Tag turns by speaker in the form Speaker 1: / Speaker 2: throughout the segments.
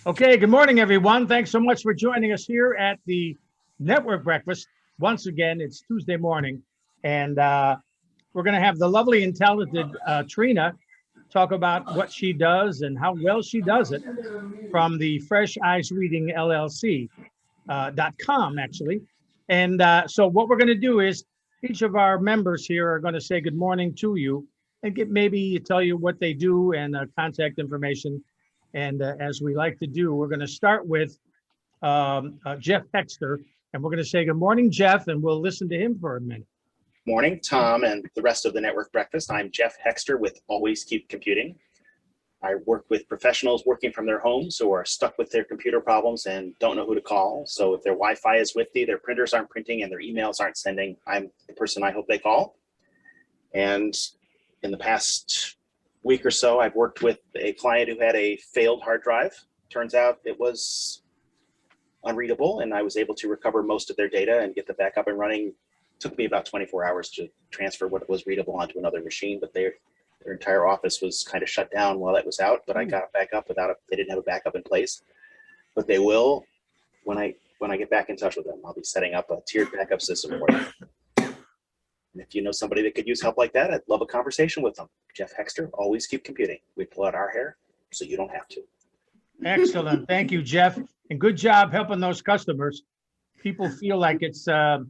Speaker 1: Okay, good morning, everyone. Thanks so much for joining us here at the Network Breakfast. Once again, it's Tuesday morning, and we're going to have the lovely and talented Trina talk about what she does and how well she does it from the Fresh Eyes Reading LLC .com, actually. And so what we're going to do is each of our members here are going to say good morning to you and maybe tell you what they do and contact information. And as we like to do, we're going to start with Jeff Hexter, and we're going to say good morning, Jeff, and we'll listen to him for a minute.
Speaker 2: Morning, Tom, and the rest of the Network Breakfast. I'm Jeff Hexter with Always Keep Computing. I work with professionals working from their homes who are stuck with their computer problems and don't know who to call. So if their Wi-Fi is wifty, their printers aren't printing, and their emails aren't sending, I'm the person I hope they call. And in the past week or so, I've worked with a client who had a failed hard drive. Turns out it was unreadable, and I was able to recover most of their data and get the backup and running. It took me about 24 hours to transfer what was readable onto another machine, but their entire office was kind of shut down while that was out, but I got it back up without they didn't have a backup in place. But they will when I get back in touch with them. I'll be setting up a tiered backup system for them. And if you know somebody that could use help like that, I'd love a conversation with them. Jeff Hexter, Always Keep Computing. We pull out our hair so you don't have to.
Speaker 1: Excellent. Thank you, Jeff. And good job helping those customers. People feel like it's a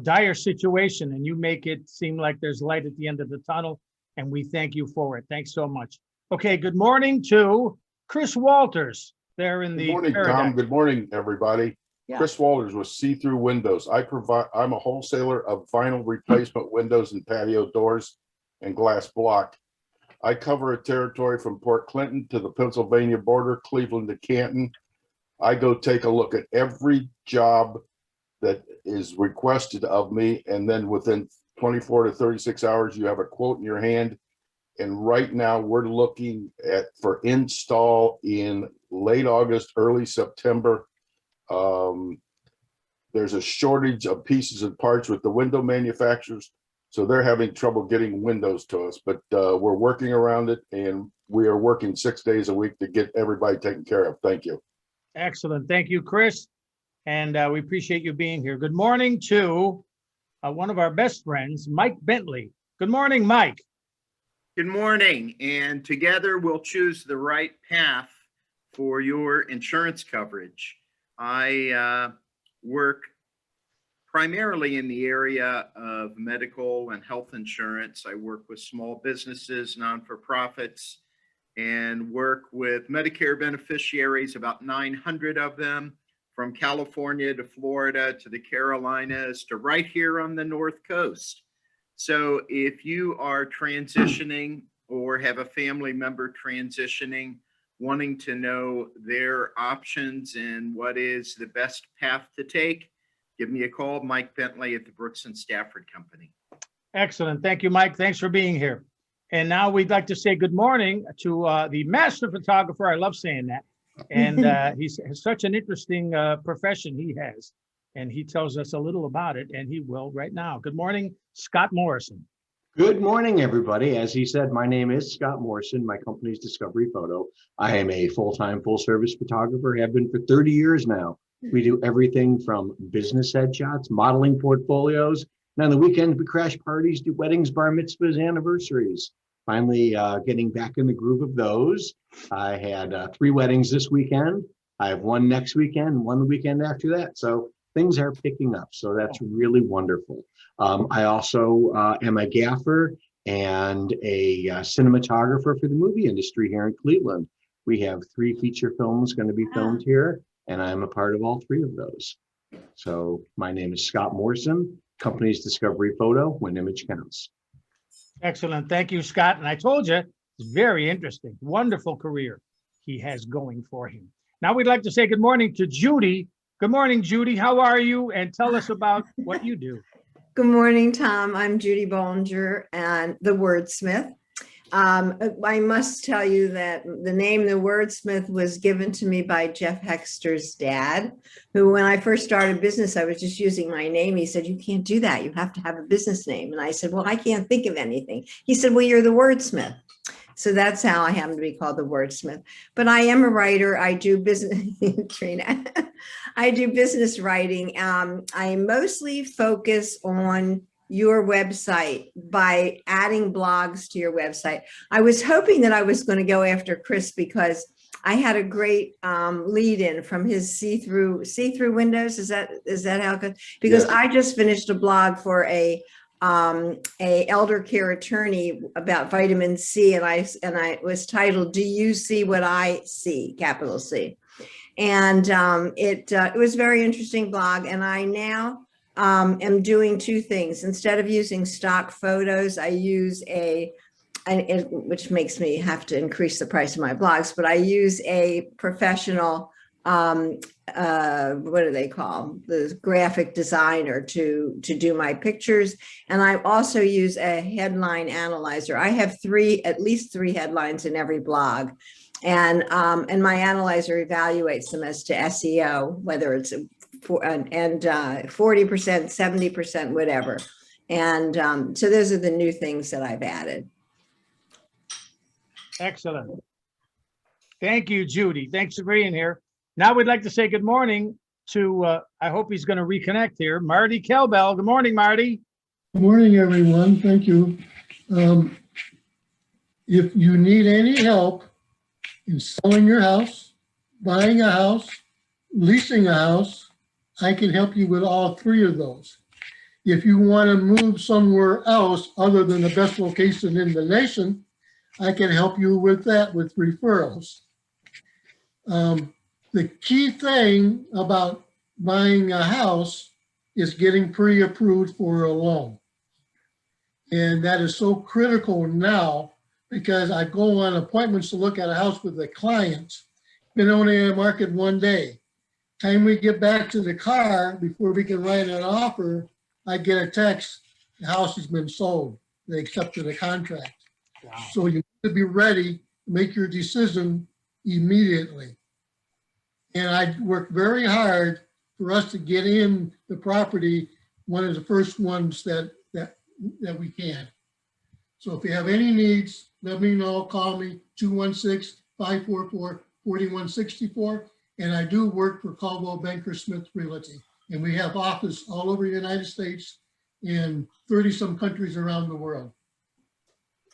Speaker 1: dire situation, and you make it seem like there's light at the end of the tunnel, and we thank you for it. Thanks so much. Okay, good morning to Chris Walters there in the
Speaker 3: Good morning,
Speaker 1: Paradigm.
Speaker 3: Tom. Good morning, everybody.
Speaker 1: Yeah.
Speaker 3: Chris Walters with See-Through Windows. I'm a wholesaler of vinyl replacement windows and patio doors and glass block. I cover a territory from Port Clinton to the Pennsylvania border, Cleveland to Canton. I go take a look at every job that is requested of me, and then within 24 to 36 hours, you have a quote in your hand. And right now, we're looking for install in late August, early September. There's a shortage of pieces and parts with the window manufacturers, so they're having trouble getting windows to us, but we're working around it, and we are working 6 days a week to get everybody taken care of. Thank you.
Speaker 1: Excellent. Thank you, Chris. And we appreciate you being here. Good morning to one of our best friends, Mike Bentley. Good morning, Mike.
Speaker 4: Good morning. And together we'll choose the right path for your insurance coverage. I work primarily in the area of medical and health insurance. I work with small businesses, non-for-profits, and work with Medicare beneficiaries, about 900 of them, from California to Florida to the Carolinas to right here on the North Coast. So if you are transitioning or have a family member transitioning, wanting to know their options and what is the best path to take, give me a call, Mike Bentley at the Brooks and Stafford Company.
Speaker 1: Excellent. Thank you, Mike. Thanks for being here. And now we'd like to say good morning to the master photographer. I love saying that. And he's such an interesting profession he has. And he tells us a little about it, and he will right now. Good morning, Scott Morrison.
Speaker 5: Good morning, everybody. As he said, my name is Scott Morrison. My company is Discovery Photo. I am a full-time, full-service photographer, have been for 30 years now. We do everything from business headshots, modeling portfolios, and on the weekends, we crash parties, do weddings, bar mitzvahs, anniversaries. Finally, getting back in the groove of those. I had 3 weddings this weekend. I have one next weekend, one the weekend after that. So things are picking up. So that's really wonderful. I also am a gaffer and a cinematographer for the movie industry here in Cleveland. We have 3 feature films going to be filmed here, and I'm a part of all 3 of those. So my name is Scott Morrison. Company's Discovery Photo, when image counts.
Speaker 1: Excellent. Thank you, Scott. And I told you, it's very interesting. Wonderful career he has going for him. Now we'd like to say good morning to Judy. Good morning, Judy. How are you? And tell us about what you do.
Speaker 6: Good morning, Tom. I'm Judy Bollinger and the Wordsmith. I must tell you that the name The Wordsmith was given to me by Jeff Hexter's dad, who, when I first started business, I was just using my name. He said, "You can't do that. You have to have a business name." And I said, "Well, I can't think of anything." He said, "Well, you're the Wordsmith." So that's how I happen to be called the wordsmith. But I am a writer. I do business, Trina. I do business writing. I mostly focus on your website by adding blogs to your website. I was hoping that I was going to go after Chris because I had a great lead in from his see-through windows. Is that how good? Because
Speaker 3: Yes.
Speaker 6: I just finished a blog for a elder care attorney about vitamin C, and I was titled "Do You See What I See?" capital C, and it was a very interesting blog. And I now am doing two things. Instead of using stock photos, I use which makes me have to increase the price of my blogs, but I use a professional, what do they call, the graphic designer to do my pictures. And I also use a headline analyzer. I have at least three headlines in every blog. And my analyzer evaluates them as to SEO, whether it's 40%, 70%, whatever. And so those are the new things that I've added.
Speaker 1: Excellent. Thank you, Judy. Thanks for being here. Now we'd like to say good morning to, I hope he's going to reconnect here, Marty Kelbell. Good morning, Marty.
Speaker 7: Good morning, everyone. Thank you. If you need any help in selling your house, buying a house, leasing a house, I can help you with all three of those. If you want to move somewhere else other than the best location in the nation, I can help you with that with referrals. The key thing about buying a house is getting pre-approved for a loan. And that is so critical now because I go on appointments to look at a house with the clients. Been only in the market one day. Time we get back to the car before we can write an offer, I get a text, the house has been sold. They accepted a contract.
Speaker 1: Wow.
Speaker 7: So you need to be ready to make your decision immediately. And I work very hard for us to get in the property, one of the first ones that we can. So if you have any needs, let me know, call me 216-544-4164. And I do work for Caldwell Banker Smith Realty. And we have office all over the United States in 30 some countries around the world.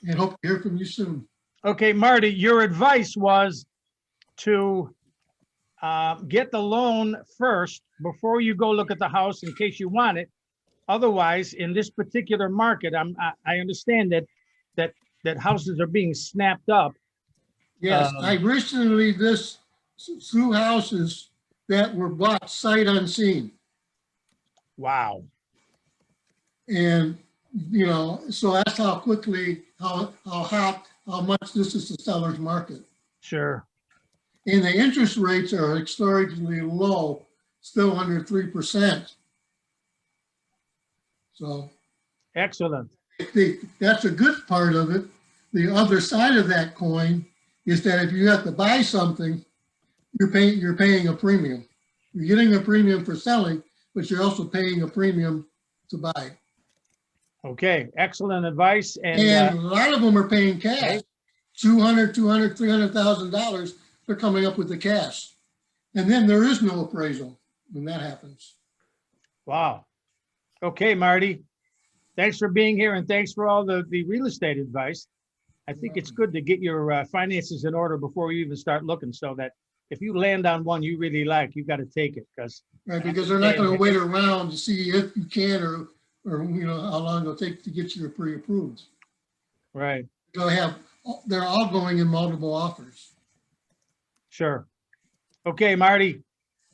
Speaker 7: And hope to hear from you soon.
Speaker 1: Okay, Marty, your advice was to get the loan first before you go look at the house in case you want it. Otherwise, in this particular market, I understand that houses are being snapped up.
Speaker 7: Yes, I recently through houses that were bought sight unseen.
Speaker 1: Wow.
Speaker 7: And, you know, so that's how quickly, how much this is the seller's market.
Speaker 1: Sure.
Speaker 7: And the interest rates are extraordinarily low, still under 3%. So.
Speaker 1: Excellent.
Speaker 7: That's a good part of it. The other side of that coin is that if you have to buy something, you're paying a premium. You're getting a premium for selling, but you're also paying a premium to buy.
Speaker 1: Okay, excellent advice.
Speaker 7: And a lot of them are paying cash. $300,000, they're coming up with the cash. And then there is no appraisal when that happens.
Speaker 1: Wow. Okay, Marty. Thanks for being here and thanks for all the real estate advice. I think it's good to get your finances in order before you even start looking, so that if you land on one you really like, you got to take it.
Speaker 7: Right, because they're not going to wait around to see if you can or you know how long it'll take to get you pre-approved.
Speaker 1: Right.
Speaker 7: They're all going in multiple offers.
Speaker 1: Sure. Okay, Marty,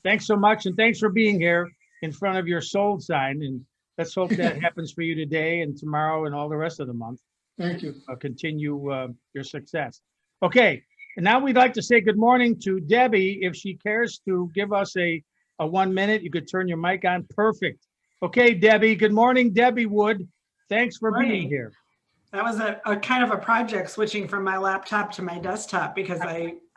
Speaker 1: thanks so much. And thanks for being here in front of your sold sign. And let's hope that happens for you today and tomorrow and all the rest of the month.
Speaker 7: Thank you.
Speaker 1: Continue your success. Okay. And now we'd like to say good morning to Debbie. If she cares to give us a 1 minute, you could turn your mic on. Perfect. Okay, Debbie. Good morning, Debbie Wood. Thanks for being here.
Speaker 8: That was a kind of a project, switching from my laptop to my desktop, because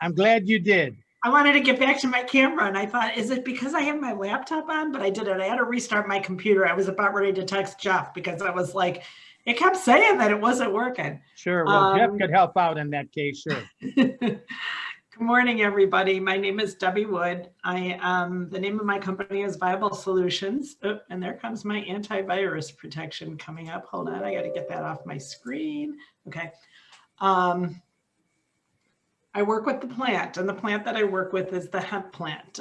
Speaker 1: I'm glad you did.
Speaker 8: I wanted to get back to my camera, and I thought, is it because I have my laptop on? But I did it. I had to restart my computer. I was about ready to text Jeff because I was like, It kept saying that it wasn't working.
Speaker 1: Sure. Well, Jeff
Speaker 8: Um,
Speaker 1: could help out in that case. Sure.
Speaker 8: Good morning, everybody. My name is Debbie Wood. The name of my company is Viable Solutions. Oh, and there comes my antivirus protection coming up. Hold on, I got to get that off my screen. Okay. I work with the plant, and the plant that I work with is the hemp plant.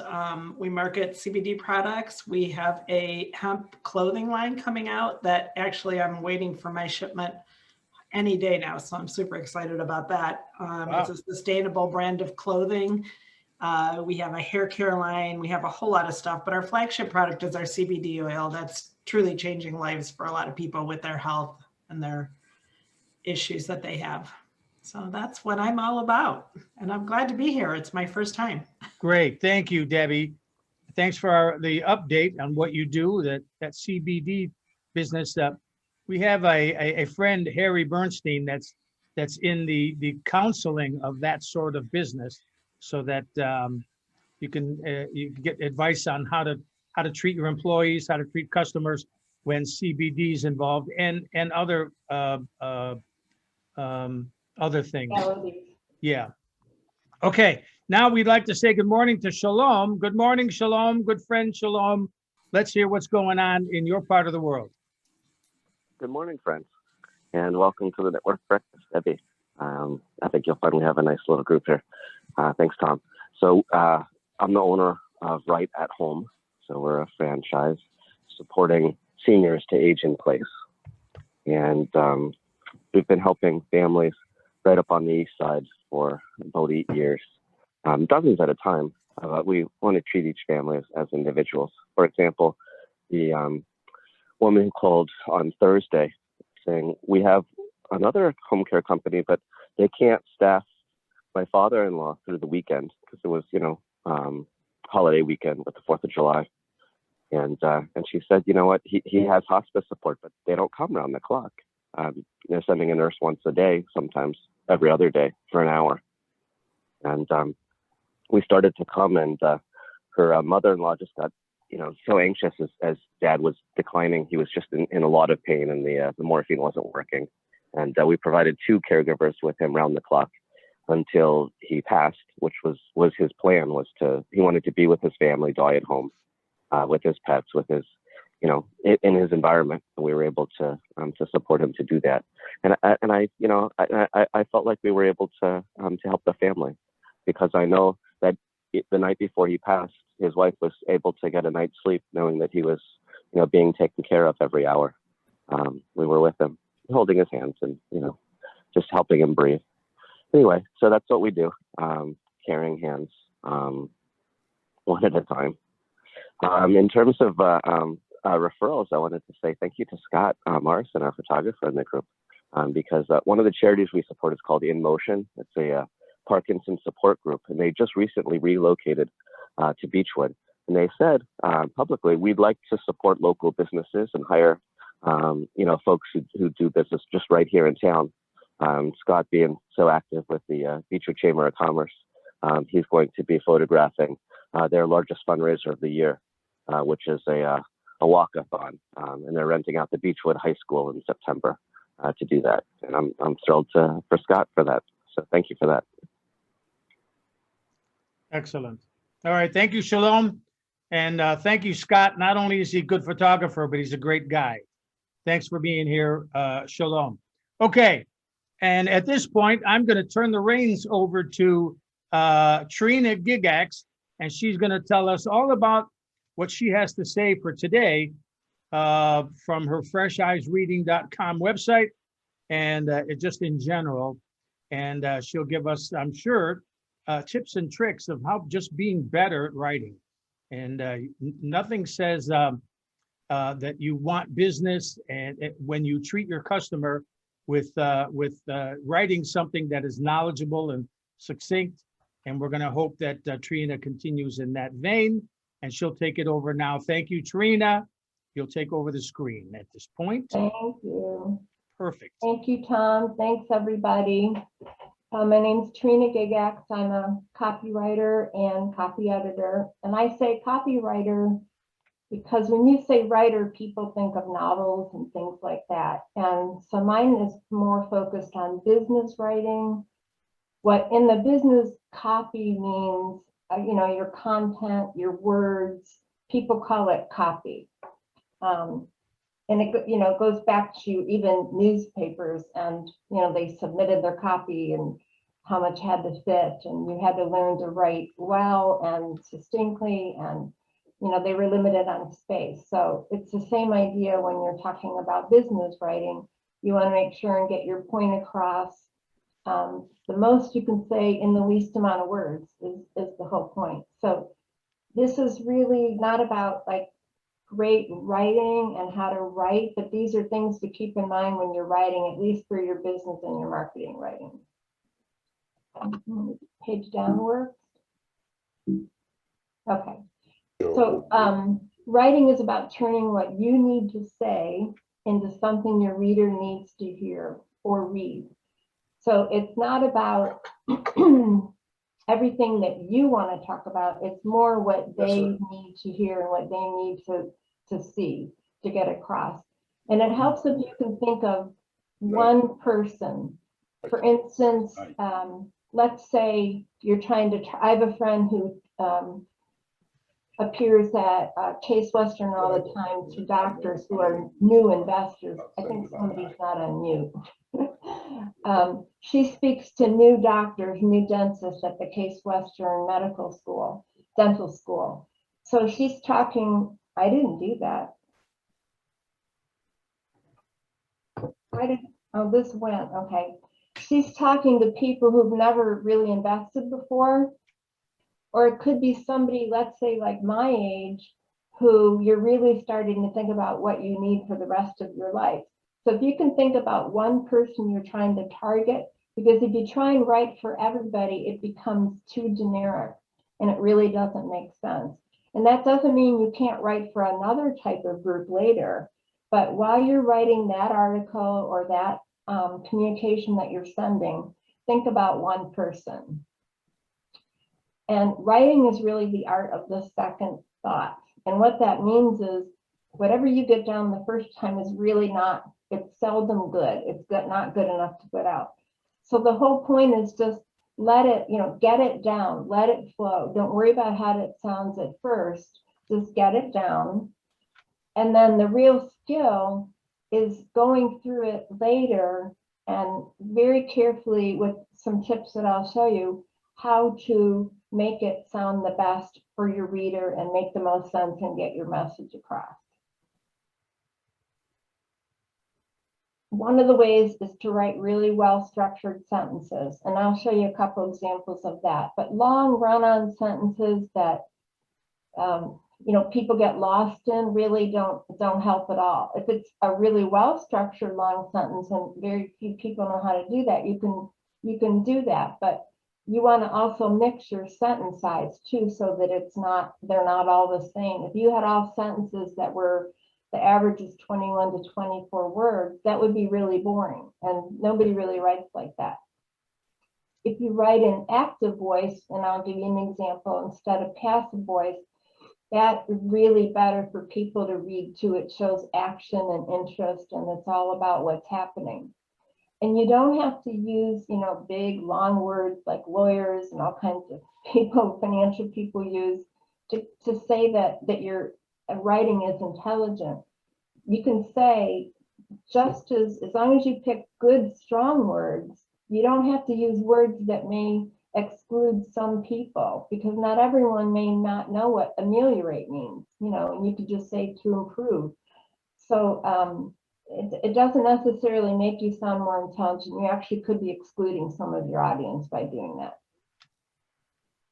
Speaker 8: We market CBD products. We have a hemp clothing line coming out that actually I'm waiting for my shipment any day now. So I'm super excited about that.
Speaker 1: Wow.
Speaker 8: It's a sustainable brand of clothing. We have a hair care line. We have a whole lot of stuff, but our flagship product is our CBD oil. That's truly changing lives for a lot of people with their health and their issues that they have. So that's what I'm all about. And I'm glad to be here. It's my first time.
Speaker 1: Great. Thank you, Debbie. Thanks for the update on what you do, that CBD business. We have a friend, Harry Bernstein, that's in the counseling of that sort of business, so that you can get advice on how to treat your employees, how to treat customers when CBD is involved, and other things. Yeah. Okay. Now we'd like to say good morning to Shalom. Good morning, Shalom. Good friend, Shalom. Let's hear what's going on in your part of the world.
Speaker 9: Good morning, friends, and welcome to the Network Breakfast, Debbie. I think you'll find we have a nice little group here. Thanks, Tom. So I'm the owner of Right at Home. So we're a franchise supporting seniors to age in place. And we've been helping families right up on the east side for about 8 years, dozens at a time. We want to treat each family as individuals. For example, the woman who called on Thursday saying, we have another home care company, but they can't staff my father-in-law through the weekend because it was, holiday weekend with the 4th of July. And she said, you know what, he has hospice support, but they don't come around the clock. They're sending a nurse once a day, sometimes every other day for an hour. And we started to come, and her mother-in-law just got, so anxious as dad was declining. He was just in a lot of pain, and the morphine wasn't working. And we provided 2 caregivers with him round the clock until he passed, which was his plan. He wanted to be with his family, die at home, with his pets, with his, in his environment. And we were able to support him to do that. And I felt like we were able to help the family, because I know that the night before he passed, his wife was able to get a night's sleep knowing that he was, being taken care of every hour. We were with him, holding his hands and, just helping him breathe. Anyway, so that's what we do, carrying hands, one at a time. In terms of referrals, I wanted to say thank you to Scott Morrison, our photographer in the group, because one of the charities we support is called In Motion. It's a Parkinson support group, and they just recently relocated to Beechwood. And they said publicly, we'd like to support local businesses and hire, folks who do business just right here in town. Scott being so active with the Beechwood Chamber of Commerce, he's going to be photographing their largest fundraiser of the year, which is a walk-a-thon, and they're renting out the Beechwood High School in September to do that. And I'm thrilled for Scott for that. So thank you for that.
Speaker 1: Excellent. All right. Thank you, Shalom. And thank you, Scott. Not only is he a good photographer, but he's a great guy. Thanks for being here, Shalom. Okay. And at this point, I'm going to turn the reins over to Trina Gigax, and she's going to tell us all about what she has to say for today from her fresheyeisreading.com website, and just in general. And she'll give us, I'm sure, tips and tricks of how just being better at writing. And nothing says that you want business and when you treat your customer with writing something that is knowledgeable and succinct. And we're going to hope that Trina continues in that vein, and she'll take it over now. Thank you, Trina. You'll take over the screen at this point.
Speaker 10: Thank you.
Speaker 1: Perfect.
Speaker 10: Thank you, Tom. Thanks, everybody. My name's Trina Gigax. I'm a copywriter and copy editor. And I say copywriter because when you say writer, people think of novels and things like that. And so mine is more focused on business writing. What in the business copy means, your content, your words, people call it copy. And it goes back to even newspapers, and they submitted their copy and how much had to fit, and you had to learn to write well and succinctly, and they were limited on space. So it's the same idea when you're talking about business writing. You want to make sure and get your point across. The most you can say in the least amount of words is the whole point. So this is really not about like great writing and how to write, but these are things to keep in mind when you're writing, at least for your business and your marketing writing. Page downward. Okay. So writing is about turning what you need to say into something your reader needs to hear or read. So it's not about everything that you want to talk about. It's more what they need to hear and what they need to see to get across. And it helps if you can think of one person. For instance, let's say you're trying to, I have a friend who appears at Case Western all the time to doctors who are new investors. I think somebody's not on mute. She speaks to new doctors, new dentists at the Case Western Medical School, Dental School. So she's talking, I didn't do that. Oh, this went, okay. She's talking to people who've never really invested before, or it could be somebody, let's say like my age, who you're really starting to think about what you need for the rest of your life. So if you can think about one person you're trying to target, because if you try and write for everybody, it becomes too generic and it really doesn't make sense. And that doesn't mean you can't write for another type of group later, but while you're writing that article or that communication that you're sending, think about one person. And writing is really the art of the second thought. And what that means is whatever you get down the first time is really not, it's seldom good. It's not good enough to put out. So the whole point is just let it, get it down, let it flow. Don't worry about how it sounds at first, just get it down. And then the real skill is going through it later and very carefully with some tips that I'll show you how to make it sound the best for your reader and make the most sense and get your message across. One of the ways is to write really well-structured sentences, and I'll show you a couple examples of that. But long run-on sentences that people get lost in really don't help at all. If it's a really well-structured long sentence, and very few people know how to do that, you can do that. But you want to also mix your sentence size too, so that they're not all the same. If you had all sentences that were the average is 21 to 24 words, that would be really boring, and nobody really writes like that. If you write in active voice, and I'll give you an example, instead of passive voice, that is really better for people to read too. It shows action and interest, and it's all about what's happening. And you don't have to use, big long words like lawyers and all kinds of people, financial people use to say that your writing is intelligent. You can say just as long as you pick good, strong words, you don't have to use words that may exclude some people, because not everyone may not know what ameliorate means, and you could just say to improve. So it doesn't necessarily make you sound more intelligent. You actually could be excluding some of your audience by doing that.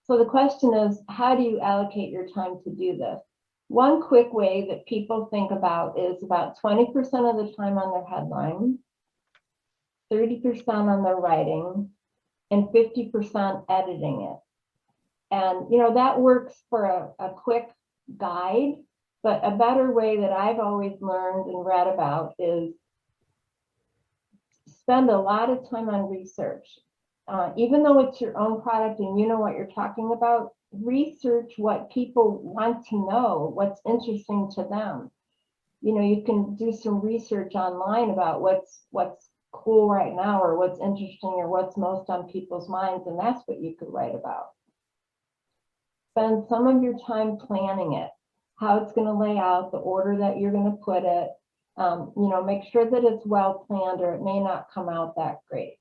Speaker 10: So the question is, how do you allocate your time to do this? One quick way that people think about is about 20% of the time on their headline, 30% on their writing, and 50% editing it. And that works for a quick guide, but a better way that I've always learned and read about is spend a lot of time on research. even though it's your own product and you know what you're talking about, research what people want to know, what's interesting to them. You know, you can do some research online about what's cool right now, or what's interesting, or what's most on people's minds, and that's what you could write about. Spend some of your time planning it, how it's going to lay out, the order that you're going to put it. You know, make sure that it's well planned, or it may not come out that great.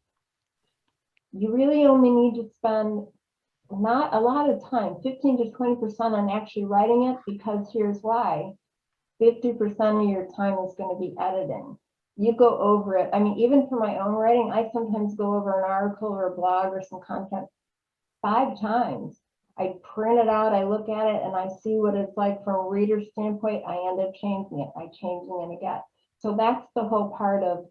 Speaker 10: You really only need to spend not a lot of time, 15 to 20% on actually writing it, because here's why. 50% of your time is going to be editing. You go over it. I mean, even for my own writing, I sometimes go over an article or a blog or some content 5 times. I print it out, I look at it, and I see what it's like from a reader's standpoint. I end up changing it by changing it again. So that's the whole part of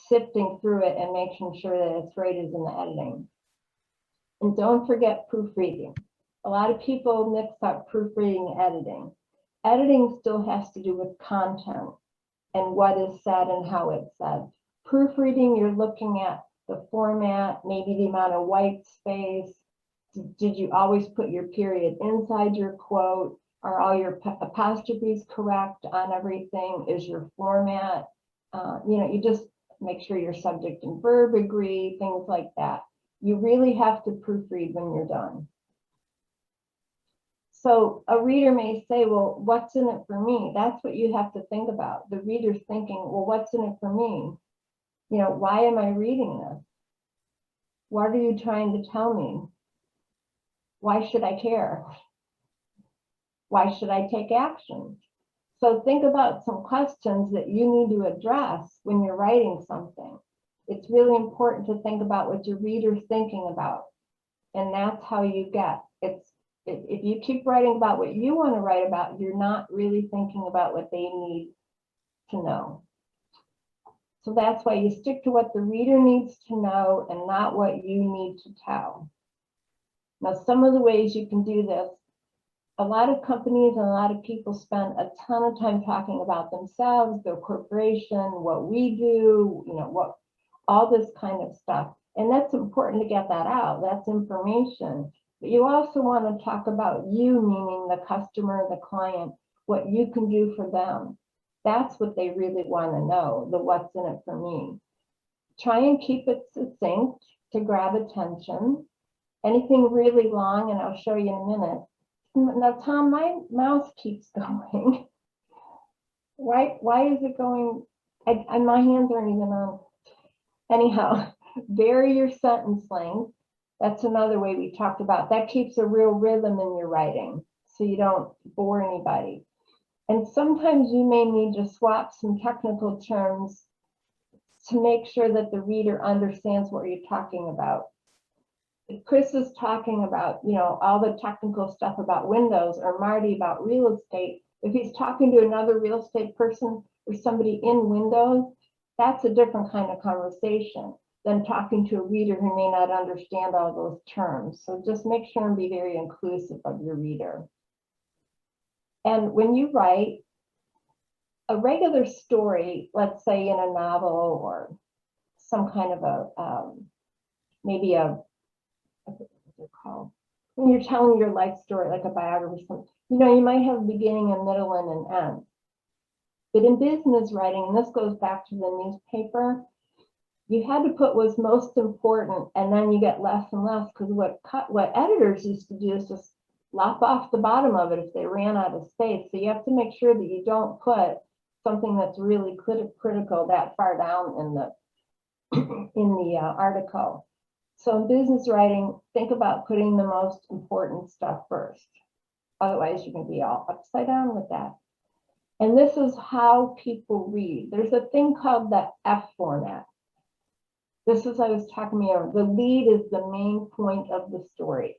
Speaker 10: sifting through it and making sure that it's right is in the editing. And don't forget proofreading. A lot of people mix up proofreading and editing. Editing still has to do with content and what is said and how it's said. Proofreading, you're looking at the format, maybe the amount of white space. Did you always put your period inside your quote? Are all your apostrophes correct on everything? Is your format, you know, you just make sure your subject and verb agree, things like that. You really have to proofread when you're done. So a reader may say, well, what's in it for me? That's what you have to think about. The reader's thinking, well, what's in it for me? You know, why am I reading this? What are you trying to tell me? Why should I care? Why should I take action? So think about some questions that you need to address when you're writing something. It's really important to think about what your reader's thinking about. And that's how you get it's. If you keep writing about what you want to write about, you're not really thinking about what they need to know. So that's why you stick to what the reader needs to know and not what you need to tell. Now, some of the ways you can do this, a lot of companies and a lot of people spend a ton of time talking about themselves, their corporation, what we do, you know, what, all this kind of stuff. And that's important to get that out. That's information. But you also want to talk about you, meaning the customer, the client, what you can do for them. That's what they really want to know, the what's in it for me. Try and keep it succinct to grab attention. Anything really long, and I'll show you in a minute. Now, Tom, my mouse keeps going. Why is it going? And my hands aren't even on. Anyhow, vary your sentence length. That's another way we talked about. That keeps a real rhythm in your writing, so you don't bore anybody. And sometimes you may need to swap some technical terms to make sure that the reader understands what you're talking about. If Chris is talking about, you know, all the technical stuff about Windows, or Marty about real estate, if he's talking to another real estate person or somebody in Windows, that's a different kind of conversation than talking to a reader who may not understand all those terms. So just make sure and be very inclusive of your reader. And when you write a regular story, let's say in a novel or some kind of a, maybe a, what's it called? When you're telling your life story, like a biography, you know, you might have a beginning, a middle, and an end. But in business writing, and this goes back to the newspaper, you had to put what's most important, and then you get less and less, because what editors used to do is just lop off the bottom of it if they ran out of space. So you have to make sure that you don't put something that's really critical that far down in the article. So in business writing, think about putting the most important stuff first. Otherwise, you can be all upside down with that. And this is how people read. There's a thing called the F format. This is, I was talking about, the lead is the main point of the story.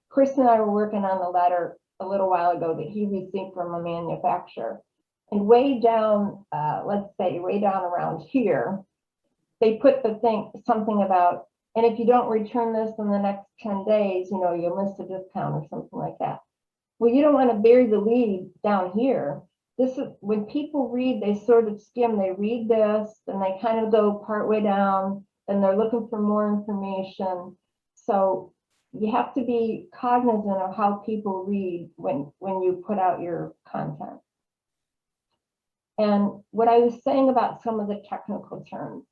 Speaker 10: Chris and I were working on a letter a little while ago that he received from a manufacturer. And way down, let's say way down around here, they put the thing, something about, and if you don't return this in the next 10 days, you know, you'll miss a discount or something like that. Well, you don't want to bury the lead down here. This is when people read, they sort of skim, they read this and they kind of go partway down, and they're looking for more information. So you have to be cognizant of how people read when you put out your content. And what I was saying about some of the technical terms,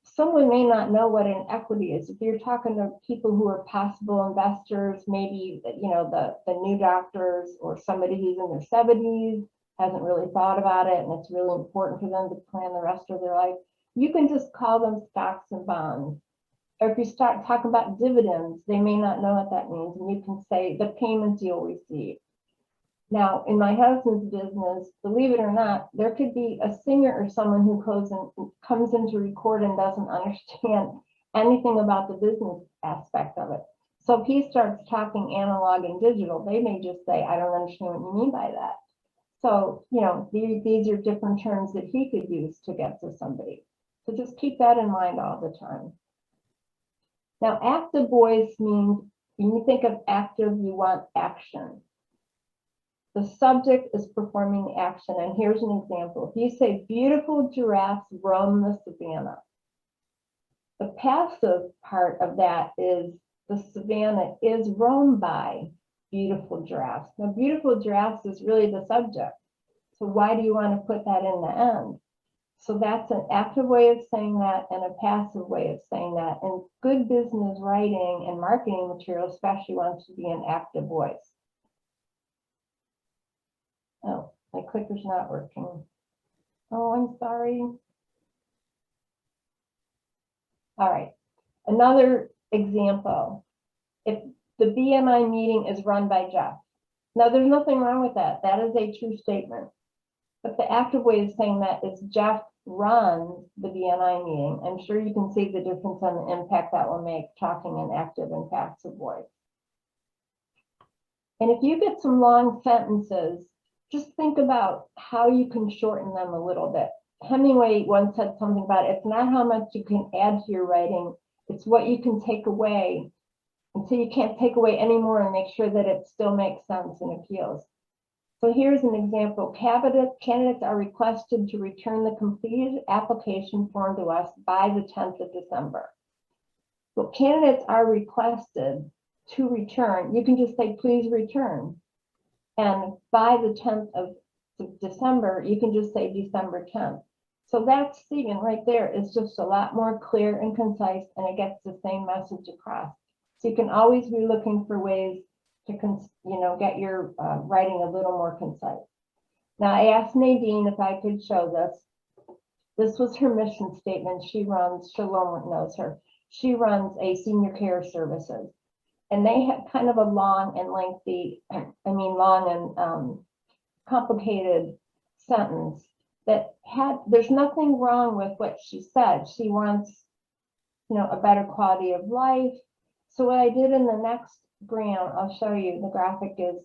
Speaker 10: someone may not know what an equity is. If you're talking to people who are possible investors, maybe, the new doctors or somebody who's in their 70s, hasn't really thought about it, and it's really important for them to plan the rest of their life, you can just call them stocks and bonds. Or if you start talking about dividends, they may not know what that means, and you can say the payments you'll receive. Now, in my husband's business, believe it or not, there could be a singer or someone who comes in to record and doesn't understand anything about the business aspect of it. So if he starts talking analog and digital, they may just say, I don't understand what you mean by that. So, these are different terms that he could use to get to somebody. So just keep that in mind all the time. Now, active voice means when you think of active, you want action. The subject is performing action. And here's an example. If you say beautiful giraffes roam the savannah, the passive part of that is the savannah is roamed by beautiful giraffes. Now, beautiful giraffes is really the subject. So why do you want to put that in the end? So that's an active way of saying that and a passive way of saying that. And good business writing and marketing material especially wants to be an active voice. Oh, my clicker's not working. Oh, I'm sorry. All right, another example. If the BNI meeting is run by Jeff. Now, there's nothing wrong with that. That is a true statement. But the active way of saying that is Jeff runs the BNI meeting. I'm sure you can see the difference on the impact that will make talking an active and passive voice. And if you get some long sentences, just think about how you can shorten them a little bit. Hemingway once said something about it's not how much you can add to your writing, it's what you can take away until you can't take away anymore and make sure that it still makes sense and appeals. So here's an example. Candidates are requested to return the completed application form to us by the 10th of December. So candidates are requested to return. You can just say, please return. And by the 10th of December, you can just say December 10th. So that statement right there is just a lot more clear and concise, and it gets the same message across. So you can always be looking for ways to get your writing a little more concise. Now, I asked Nadine if I could show this. This was her mission statement. She runs, Shalom knows her. She runs a senior care services. And they have kind of a long and lengthy, long and complicated sentence that there's nothing wrong with what she said. She wants, a better quality of life. So what I did in the next graph, I'll show you, the graphic is,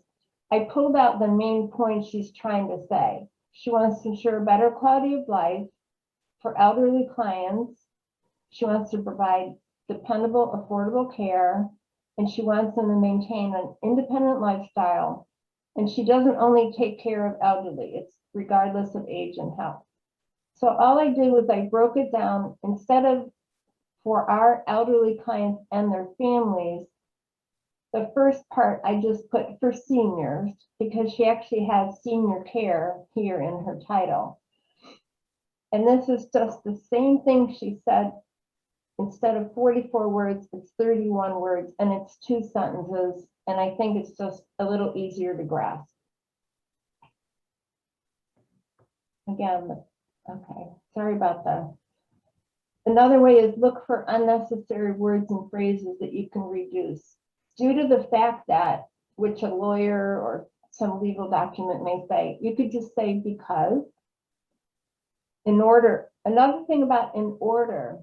Speaker 10: I pulled out the main points she's trying to say. She wants to ensure better quality of life for elderly clients. She wants to provide dependable, affordable care. And she wants them to maintain an independent lifestyle. And she doesn't only take care of elderly, it's regardless of age and health. So all I did was I broke it down. Instead of for our elderly clients and their families, the first part I just put for seniors, because she actually has senior care here in her title. And this is just the same thing she said. Instead of 44 words, it's 31 words, and it's 2 sentences. And I think it's just a little easier to grasp. Again, okay, sorry about that. Another way is look for unnecessary words and phrases that you can reduce. Due to the fact that, which a lawyer or some legal document may say, you could just say because, in order. Another thing about in order,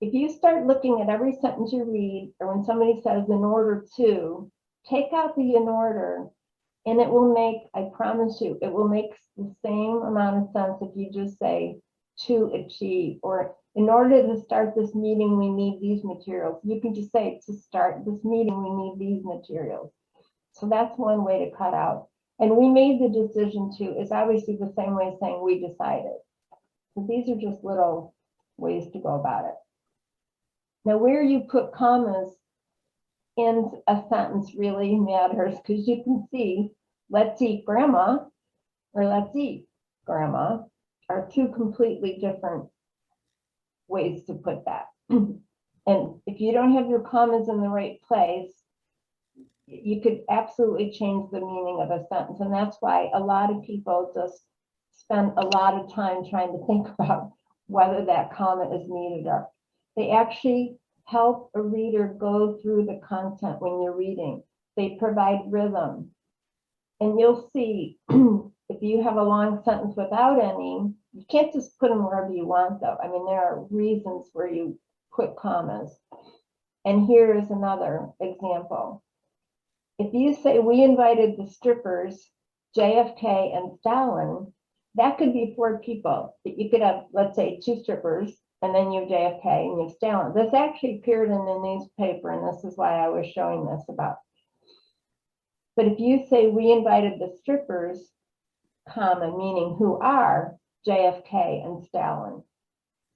Speaker 10: if you start looking at every sentence you read, or when somebody says in order to, take out the in order, and it will make, I promise you, it will make the same amount of sense if you just say to achieve, or in order to start this meeting, we need these materials. You can just say to start this meeting, we need these materials. So that's one way to cut out. And we made the decision to, is obviously the same way as saying we decided. So these are just little ways to go about it. Now, where you put commas in a sentence really matters, because you can see, let's eat grandma or let's eat grandma are two completely different ways to put that. And if you don't have your commas in the right place, you could absolutely change the meaning of a sentence. And that's why a lot of people just spend a lot of time trying to think about whether that comma is needed, or they actually help a reader go through the content when you're reading. They provide rhythm. And you'll see if you have a long sentence without any, you can't just put them wherever you want though. I mean, there are reasons where you put commas. And here is another example. If you say, we invited the strippers, JFK and Stalin, that could be 4 people. You could have, let's say, 2 strippers, and then you have JFK and you have Stalin. This actually appeared in the newspaper, and this is why I was showing this about. But if you say, we invited the strippers, comma, meaning who are JFK and Stalin.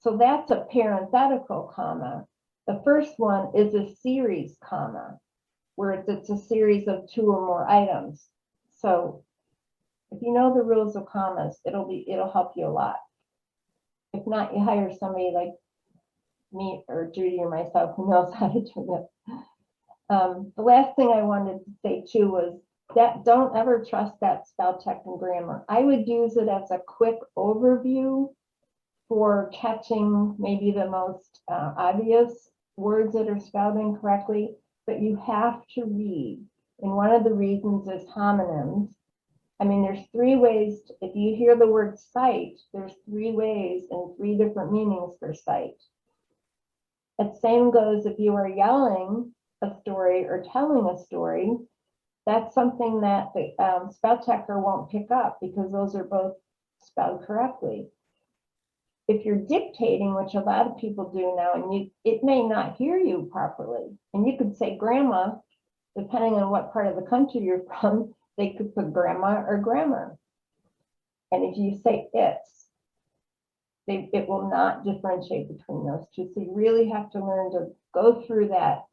Speaker 10: So that's a parenthetical comma. The first one is a series comma, where it's a series of 2 or more items. So if you know the rules of commas, it'll help you a lot. If not, you hire somebody like me or Judy or myself who knows how to do it. The last thing I wanted to say too was that don't ever trust that spell check and grammar. I would use it as a quick overview for catching maybe the most obvious words that are spelled incorrectly, but you have to read. And one of the reasons is homonyms. I mean, there's 3 ways. If you hear the word cite, there's 3 ways and 3 different meanings for cite. The same goes if you are yelling a story or telling a story. That's something that the spell checker won't pick up because those are both spelled correctly. If you're dictating, which a lot of people do now, and it may not hear you properly, and you could say grandma, depending on what part of the country you're from, they could put grandma or grammar. And if you say it's, it will not differentiate between those 2. So you really have to learn to go through that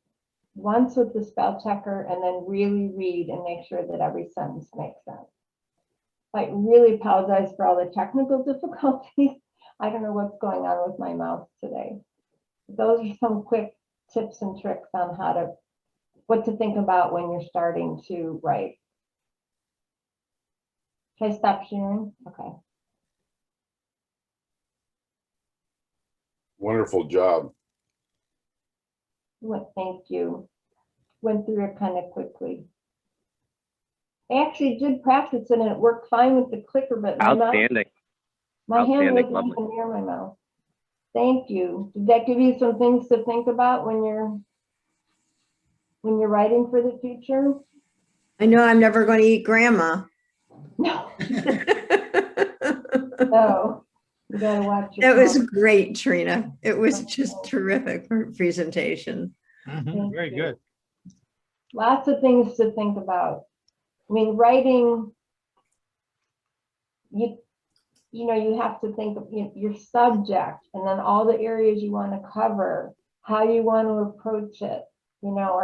Speaker 10: once with the spell checker and then really read and make sure that every sentence makes sense. I really apologize for all the technical difficulties. I don't know what's going on with my mouth today. Those are some quick tips and tricks on what to think about when you're starting to write. Can I stop sharing? Okay.
Speaker 3: Wonderful job.
Speaker 10: Well, thank you. Went through it kind of quickly. I actually did practice it and it worked fine with the clicker, but
Speaker 9: Outstanding.
Speaker 10: my hand
Speaker 9: Outstanding.
Speaker 10: wasn't even near my mouth. Thank you. Did that give you some things to think about when you're writing for the future?
Speaker 6: I know I'm never going to eat grandma.
Speaker 10: No. No. You gotta watch your
Speaker 6: That was
Speaker 10: mouth.
Speaker 6: great, Trina. It was just terrific presentation.
Speaker 1: Very good.
Speaker 10: Lots of things to think about. I mean, writing, you know, you have to think of your subject and then all the areas you want to cover, how you want to approach it. You know,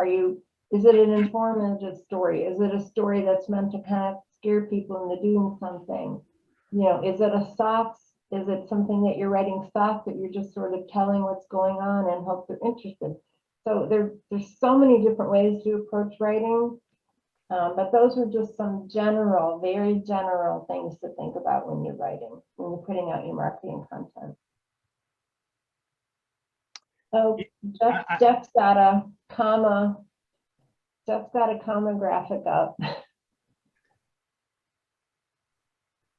Speaker 10: is it an informative story? Is it a story that's meant to kind of scare people into doing something? You know, is it a soft? Is it something that you're writing soft that you're just sort of telling what's going on and hope they're interested? So there's so many different ways to approach writing. But those are just some general, very general things to think about when you're writing, when you're putting out your marketing content. So Jeff's got a comma graphic up.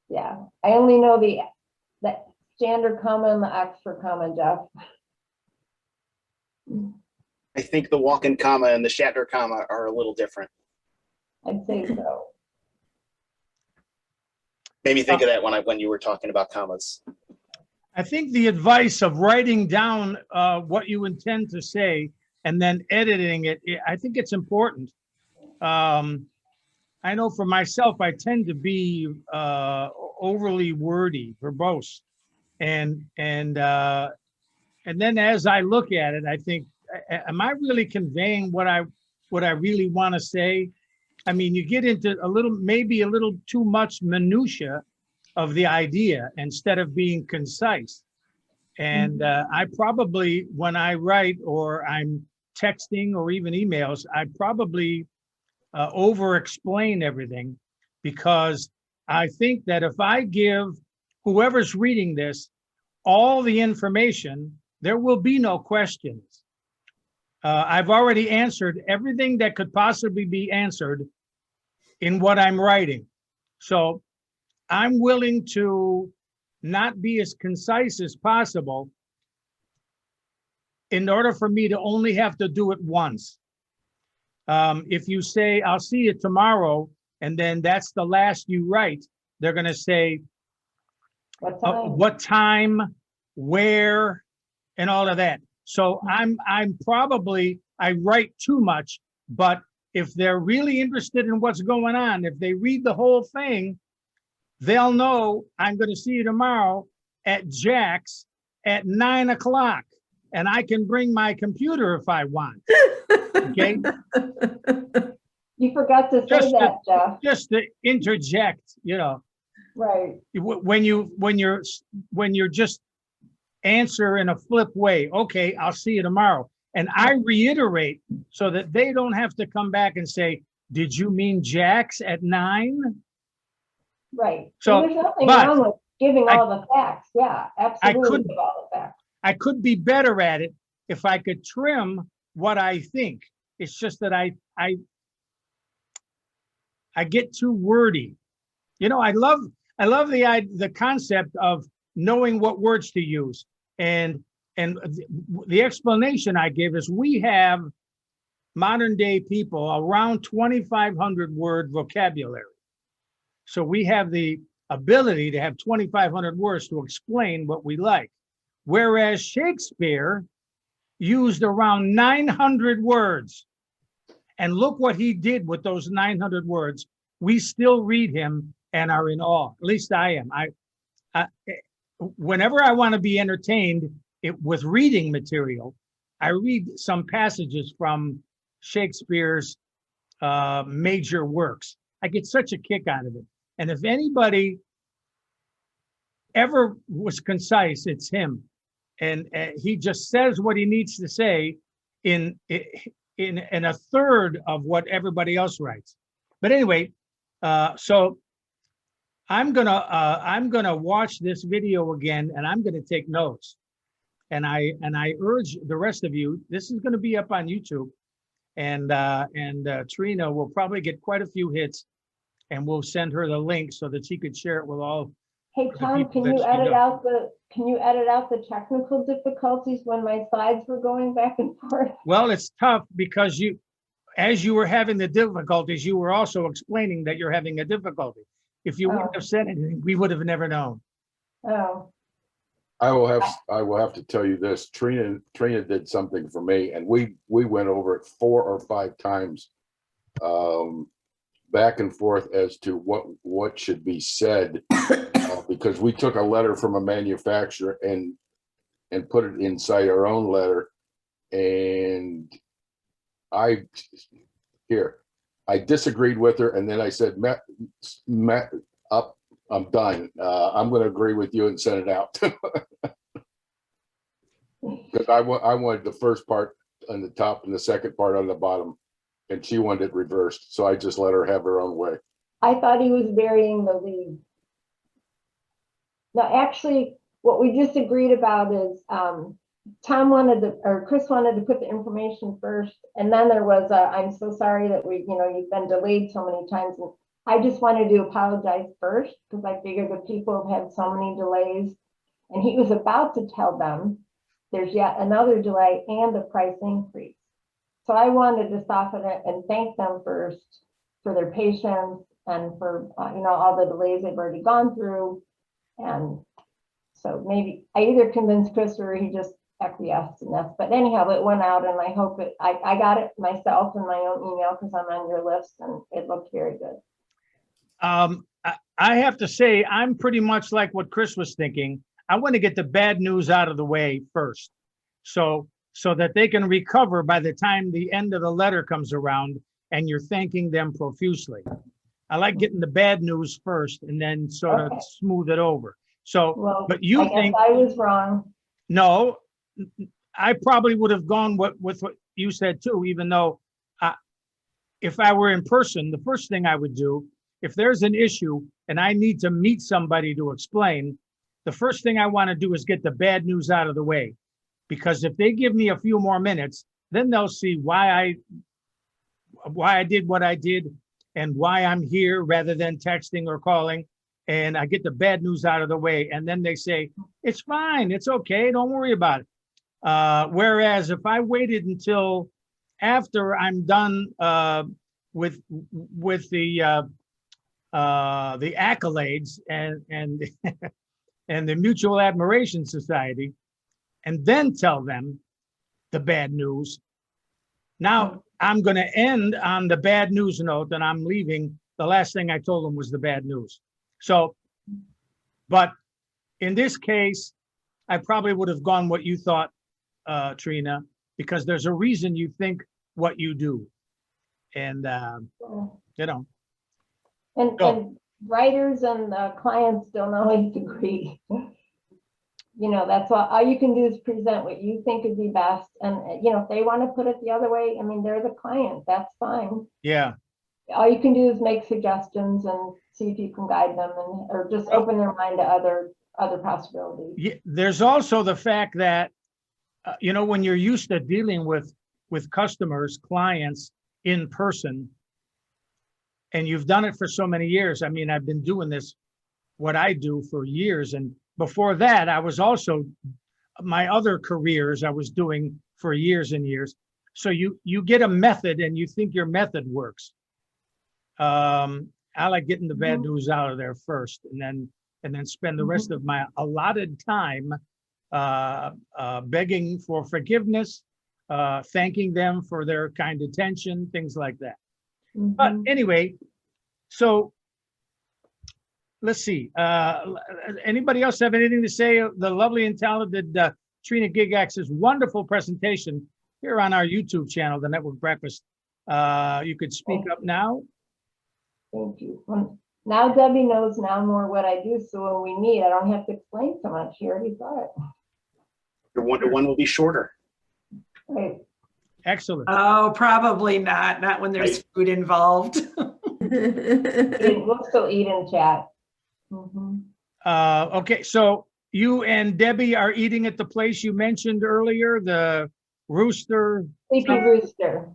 Speaker 10: Yeah, I only know the standard comma and the Oxford comma, Jeff.
Speaker 2: I think the walk-in comma and the Shatner comma are a little different.
Speaker 10: I'd say so.
Speaker 2: Made me think of that when you were talking about commas.
Speaker 1: I think the advice of writing down what you intend to say and then editing it, I think it's important. I know for myself, I tend to be overly wordy, verbose, and and then as I look at it, I think, am I really conveying what I really want to say? I mean, you get into maybe a little too much minutia of the idea instead of being concise. And I probably, when I write or I'm texting or even emails, I probably over explain everything, because I think that if I give whoever's reading this all the information, there will be no questions. I've already answered everything that could possibly be answered in what I'm writing. So I'm willing to not be as concise as possible in order for me to only have to do it once. If you say, I'll see you tomorrow, and then that's the last you write, they're going to say, what time, where, and all of that. So I write too much, but if they're really interested in what's going on, if they read the whole thing, they'll know I'm going to see you tomorrow at Jack's at 9 o'clock, and I can bring my computer if I want. Okay.
Speaker 10: You forgot to say that, Jeff.
Speaker 1: Just to interject, you know.
Speaker 10: Right.
Speaker 1: When you're just answer in a flip way. Okay, I'll see you tomorrow. And I reiterate so that they don't have to come back and say, did you mean Jack's at 9?
Speaker 10: Right.
Speaker 1: So,
Speaker 10: and there's nothing wrong with giving all the facts. Yeah, absolutely. Give all the facts.
Speaker 1: I could be better at it if I could trim what I think. It's just that I get too wordy. You know, I love the concept of knowing what words to use. And the explanation I give is we have modern day people around 2,500 word vocabulary. So we have the ability to have 2,500 words to explain what we like. Whereas Shakespeare used around 900 words. And look what he did with those 900 words. We still read him and are in awe. At least I am. Whenever I want to be entertained with reading material, I read some passages from Shakespeare's major works. I get such a kick out of it. And if anybody ever was concise, it's him. And he just says what he needs to say in a third of what everybody else writes. But anyway, so I'm gonna watch this video again, and I'm gonna take notes. And I urge the rest of you. This is going to be up on YouTube, and Trina will probably get quite a few hits, and we'll send her the link so that she could share it with all.
Speaker 10: Hey Tom, can you edit out the technical difficulties when my slides were going back and forth?
Speaker 1: Well, it's tough because as you were having the difficulties, you were also explaining that you're having a difficulty. If you wouldn't have said anything, we would have never known.
Speaker 10: Oh.
Speaker 3: I will have to tell you this. Trina did something for me, and we went over it 4 or 5 times, back and forth as to what should be said, because we took a letter from a manufacturer and put it inside our own letter, and I disagreed with her, and then I said, Matt, up. I'm done. I'm going to agree with you and send it out. Because I wanted the first part on the top and the second part on the bottom, and she wanted it reversed. So I just let her have her own way.
Speaker 10: I thought he was burying the lead. No, actually, what we just agreed about is Chris wanted to put the information first, and then there was I'm so sorry that you've been delayed so many times. And I just wanted to apologize first because I figured that people have had so many delays, and he was about to tell them there's yet another delay and a price increase. So I wanted to soften it and thank them first for their patience and for all the delays they've already gone through. And so maybe I either convinced Chris or he just acquiesced in this. But anyhow, it went out, and I hope I got it myself in my own email because I'm on your list, and it looked very good.
Speaker 1: I have to say, I'm pretty much like what Chris was thinking. I want to get the bad news out of the way first. So that they can recover by the time the end of the letter comes around and you're thanking them profusely. I like getting the bad news first and then sort of
Speaker 10: Okay.
Speaker 1: smooth it over. So,
Speaker 10: Well,
Speaker 1: but you
Speaker 10: I guess
Speaker 1: think,
Speaker 10: I was wrong.
Speaker 1: no, I probably would have gone with what you said too, even though if I were in person, the first thing I would do, if there's an issue and I need to meet somebody to explain, the first thing I want to do is get the bad news out of the way. Because if they give me a few more minutes, then they'll see why I did what I did and why I'm here rather than texting or calling. And I get the bad news out of the way. And then they say, it's fine, it's okay, don't worry about it. Whereas if I waited until after I'm done with the accolades and and the Mutual Admiration Society, and then tell them the bad news, now I'm going to end on the bad news note and I'm leaving. The last thing I told them was the bad news. So, but in this case, I probably would have gone what you thought, Trina, because there's a reason you think what you do. And, you know.
Speaker 10: And writers and clients don't always agree. You know, that's all you can do is present what you think would be best. And, you know, if they want to put it the other way, I mean, they're the client, that's fine.
Speaker 1: Yeah.
Speaker 10: All you can do is make suggestions and see if you can guide them or just open their mind to other possibilities.
Speaker 1: Yeah, there's also the fact that, you know, when you're used to dealing with customers, clients in person, and you've done it for so many years. I mean, I've been doing this, what I do, for years. And before that, I was also, my other careers I was doing for years and years. So you get a method and you think your method works. I like getting the bad news out of there first and then spend the rest of my allotted time begging for forgiveness, thanking them for their kind attention, things like that. But anyway, so let's see. Anybody else have anything to say? The lovely and talented Trina Gigax's wonderful presentation here on our YouTube channel, The Network Breakfast. You could speak up now.
Speaker 10: Thank you. Now Debbie knows now more what I do, so when we meet, I don't have to explain so much. She already saw it.
Speaker 2: Your one-to-one will be shorter.
Speaker 10: Right.
Speaker 1: Excellent.
Speaker 8: Oh, probably not. Not when there's food involved.
Speaker 10: We'll still eat and chat.
Speaker 1: Okay, so you and Debbie are eating at the place you mentioned earlier, the Rooster.
Speaker 10: Sleepy Rooster.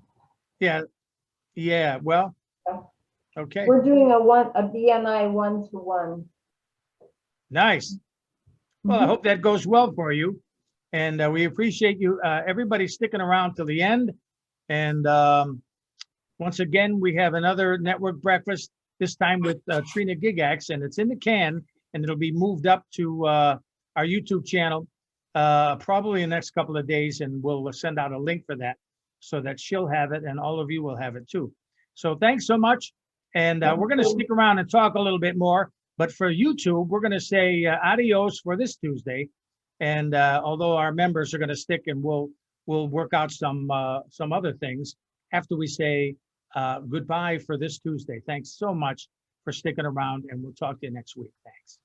Speaker 1: Yeah. Well, okay.
Speaker 10: We're doing a BMI 1-to-1.
Speaker 1: Nice. Well, I hope that goes well for you. And we appreciate you, everybody sticking around till the end. And once again, we have another network breakfast, this time with Trina Gigax, and it's in the can, and it'll be moved up to our YouTube channel probably in the next couple of days, and we'll send out a link for that so that she'll have it and all of you will have it too. So thanks so much. And we're going to stick around and talk a little bit more. But for YouTube, we're going to say adios for this Tuesday. And although our members are going to stick, and we'll work out some other things after we say goodbye for this Tuesday. Thanks so much for sticking around, and we'll talk to you next week. Thanks.